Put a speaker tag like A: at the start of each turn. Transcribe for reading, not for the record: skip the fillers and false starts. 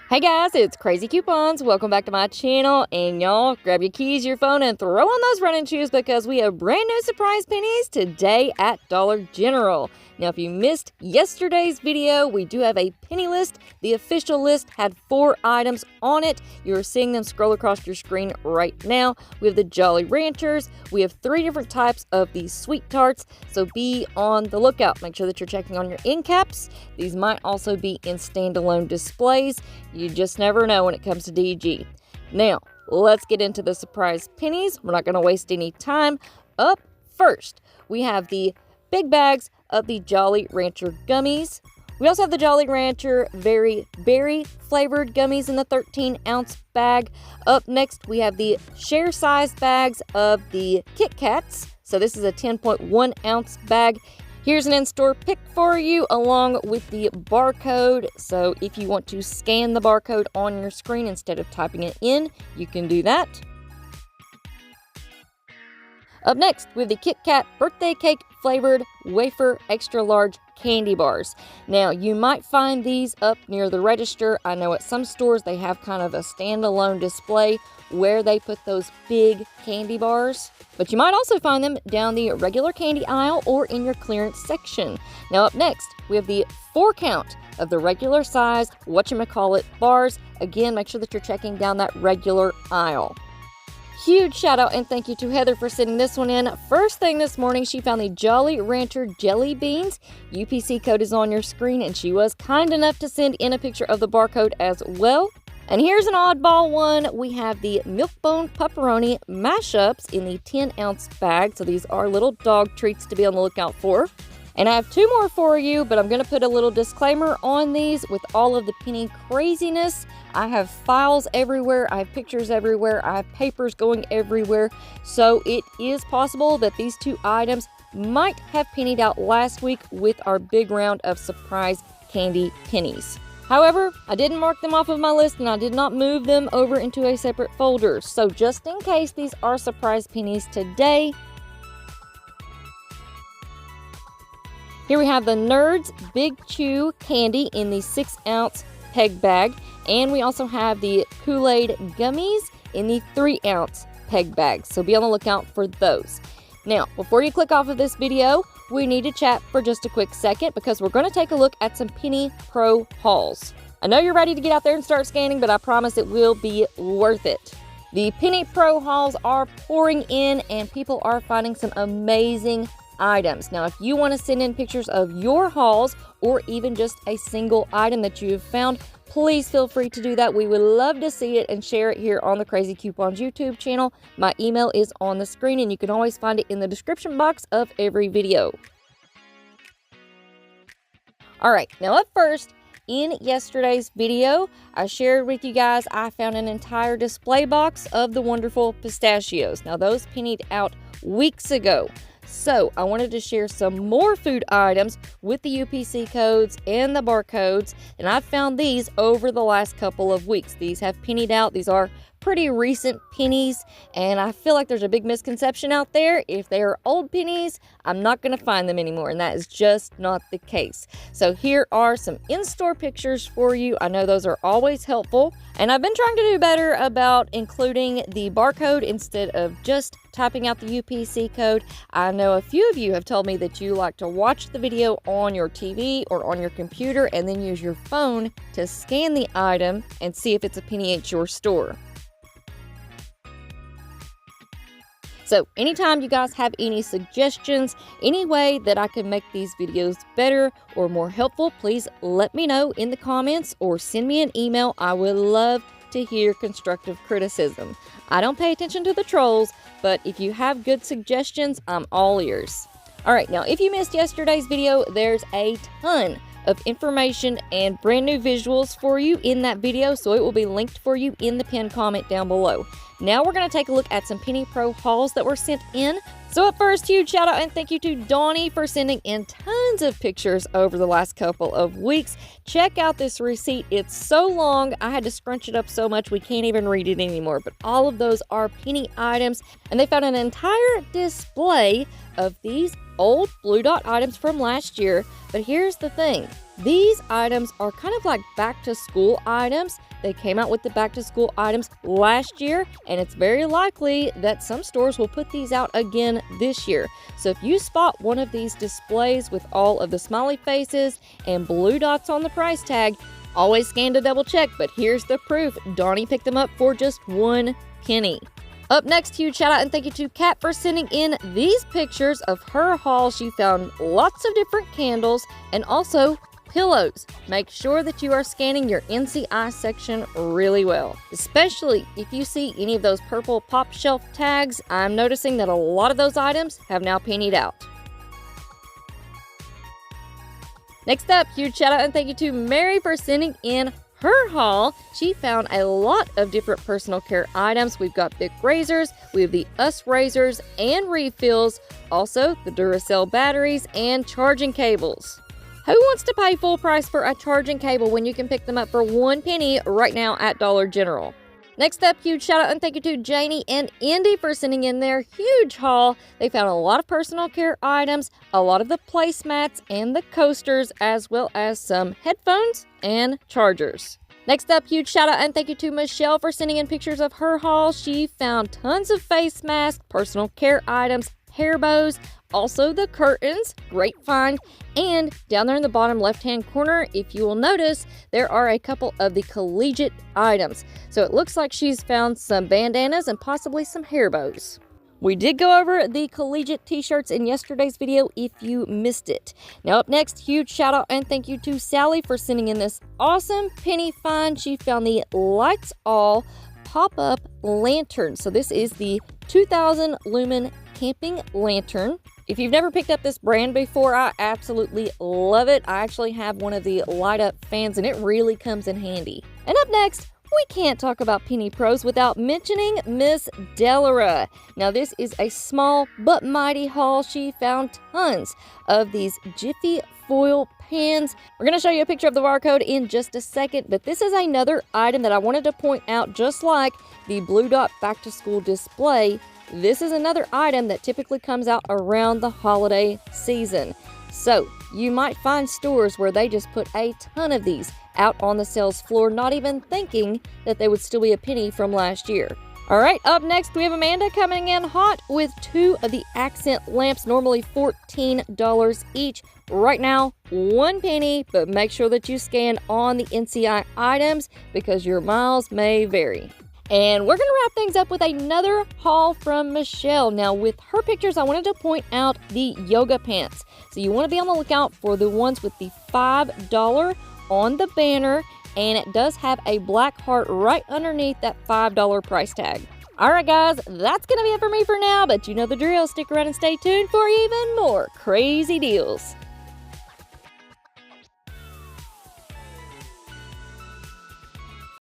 A: Hey guys, it's Crazy Coupons. Welcome back to my channel, and y'all grab your keys, your phone, and throw on those running shoes because we have brand new surprise pennies today at Dollar General. Now, if you missed yesterday's video, we do have a penny list. The official list had 4 items on it. You're seeing them scroll across your screen right now. We have the Jolly Ranchers. We have 3 different types of these sweet tarts, so be on the lookout. Make sure that you're checking on your end caps. These might also be in standalone displays. You just never know when it comes to DG. Now, let's get into the surprise pennies. We're not going to waste any time. Up first, we have the big bags of the Jolly Rancher gummies. We also have the Jolly Rancher Very Berry flavored gummies in the 13-ounce bag. Up next, we have the share size bags of the Kit Kats. So this is a 10.1-ounce bag. Here's an in-store pick for you along with the barcode. So if you want to scan the barcode on your screen instead of typing it in, you can do that. Up next, we have the Kit Kat birthday cake flavored wafer extra large candy bars. Now, you might find these up near the register. I know at some stores they have kind of a standalone display where they put those big candy bars. But you might also find them down the regular candy aisle or in your clearance section. Now, up next, we have the 4-count of the regular size whatchamacallit bars. Again, make sure that you're checking down that regular aisle. Huge shout out and thank you to Heather for sending this one in. First thing this morning, she found the Jolly Rancher jelly beans. UPC code is on your screen, and she was kind enough to send in a picture of the barcode as well. And here's an oddball one. We have the Milk-Bone Pepperoni mashups in the 10-ounce bag. So these are little dog treats to be on the lookout for. And I have 2 more for you, but I'm going to put a little disclaimer on these with all of the penny craziness. I have files everywhere, I have pictures everywhere, I have papers going everywhere. So it is possible that these 2 items might have pennied out last week with our big round of surprise candy pennies. However, I didn't mark them off of my list and I did not move them over into a separate folder. So just in case these are surprise pennies today, here we have the Nerds Big Chew candy in the 6-ounce peg bag. And we also have the Kool-Aid gummies in the 3-ounce peg bag. So be on the lookout for those. Now, before you click off of this video, we need to chat for just a quick second because we're going to take a look at some Penny Pro hauls. I know you're ready to get out there and start scanning, but I promise it will be worth it. The Penny Pro hauls are pouring in and people are finding some amazing items. Now, if you want to send in pictures of your hauls or even just a single item that you have found, please feel free to do that. We would love to see it and share it here on the Crazy Coupons YouTube channel. My email is on the screen and you can always find it in the description box of every video. Alright, now up first, in yesterday's video, I shared with you guys I found an entire display box of the wonderful pistachios. Now those pennied out weeks ago. So I wanted to share some more food items with the UPC codes and the barcodes, and I've found these over the last couple of weeks. These have pennied out. These are pretty recent pennies, and I feel like there's a big misconception out there. If they are old pennies, I'm not going to find them anymore, and that is just not the case. So here are some in-store pictures for you. I know those are always helpful, and I've been trying to do better about including the barcode instead of just typing out the UPC code. I know a few of you have told me that you like to watch the video on your TV or on your computer and then use your phone to scan the item and see if it's a penny at your store. So anytime you guys have any suggestions, any way that I can make these videos better or more helpful, please let me know in the comments or send me an email. I would love to hear constructive criticism. I don't pay attention to the trolls, but if you have good suggestions, I'm all ears. Alright, now if you missed yesterday's video, there's a ton of information and brand new visuals for you in that video, so it will be linked for you in the pinned comment down below. Now we're going to take a look at some Penny Pro hauls that were sent in. So up first, huge shout out and thank you to Donnie for sending in tons of pictures over the last couple of weeks. Check out this receipt. It's so long, I had to scrunch it up so much we can't even read it anymore. But all of those are penny items, and they found an entire display of these old Blue Dot items from last year. But here's the thing. These items are kind of like back-to-school items. They came out with the back-to-school items last year, and it's very likely that some stores will put these out again this year. So if you spot one of these displays with all of the smiley faces and blue dots on the price tag, always scan to double check, but here's the proof. Donnie picked them up for just 1 penny. Up next, huge shout out and thank you to Kat for sending in these pictures of her haul. She found lots of different candles and also pillows. Make sure that you are scanning your NCI section really well, especially if you see any of those purple pop shelf tags. I'm noticing that a lot of those items have now pennied out. Next up, huge shout out and thank you to Mary for sending in her haul. She found a lot of different personal care items. We've got Bic razors, we have the US razors and refills, also the Duracell batteries and charging cables. Who wants to pay full price for a charging cable when you can pick them up for 1 penny right now at Dollar General? Next up, huge shout out and thank you to Janie and Indy for sending in their huge haul. They found a lot of personal care items, a lot of the placemats and the coasters, as well as some headphones and chargers. Next up, huge shout out and thank you to Michelle for sending in pictures of her haul. She found tons of face masks, personal care items, hair bows, also the curtains, great find. And down there in the bottom left-hand corner, if you will notice, there are a couple of the collegiate items. So it looks like she's found some bandanas and possibly some hair bows. We did go over the collegiate t-shirts in yesterday's video if you missed it. Now up next, huge shout out and thank you to Sally for sending in this awesome penny find. She found the Lights All pop-up lantern. So this is the 2000 lumen camping lantern. If you've never picked up this brand before, I absolutely love it. I actually have one of the light up fans and it really comes in handy. And up next, we can't talk about Penny Pros without mentioning Miss Delara. Now this is a small but mighty haul. She found tons of these Jiffy foil pans. We're going to show you a picture of the barcode in just a second, but this is another item that I wanted to point out. Just like the Blue Dot back to school display, this is another item that typically comes out around the holiday season. So you might find stores where they just put a ton of these out on the sales floor, not even thinking that they would still be a penny from last year. All right, up next, we have Amanda coming in hot with 2 of the accent lamps, normally $14 each. Right now, 1 penny, but make sure that you scan on the NCI items because your miles may vary. And we're going to wrap things up with another haul from Michelle. Now, with her pictures, I wanted to point out the yoga pants. So you want to be on the lookout for the ones with the $5 on the banner, and it does have a black heart right underneath that $5 price tag. All right, guys, that's going to be it for me for now, but you know the drill. Stick around and stay tuned for even more crazy deals.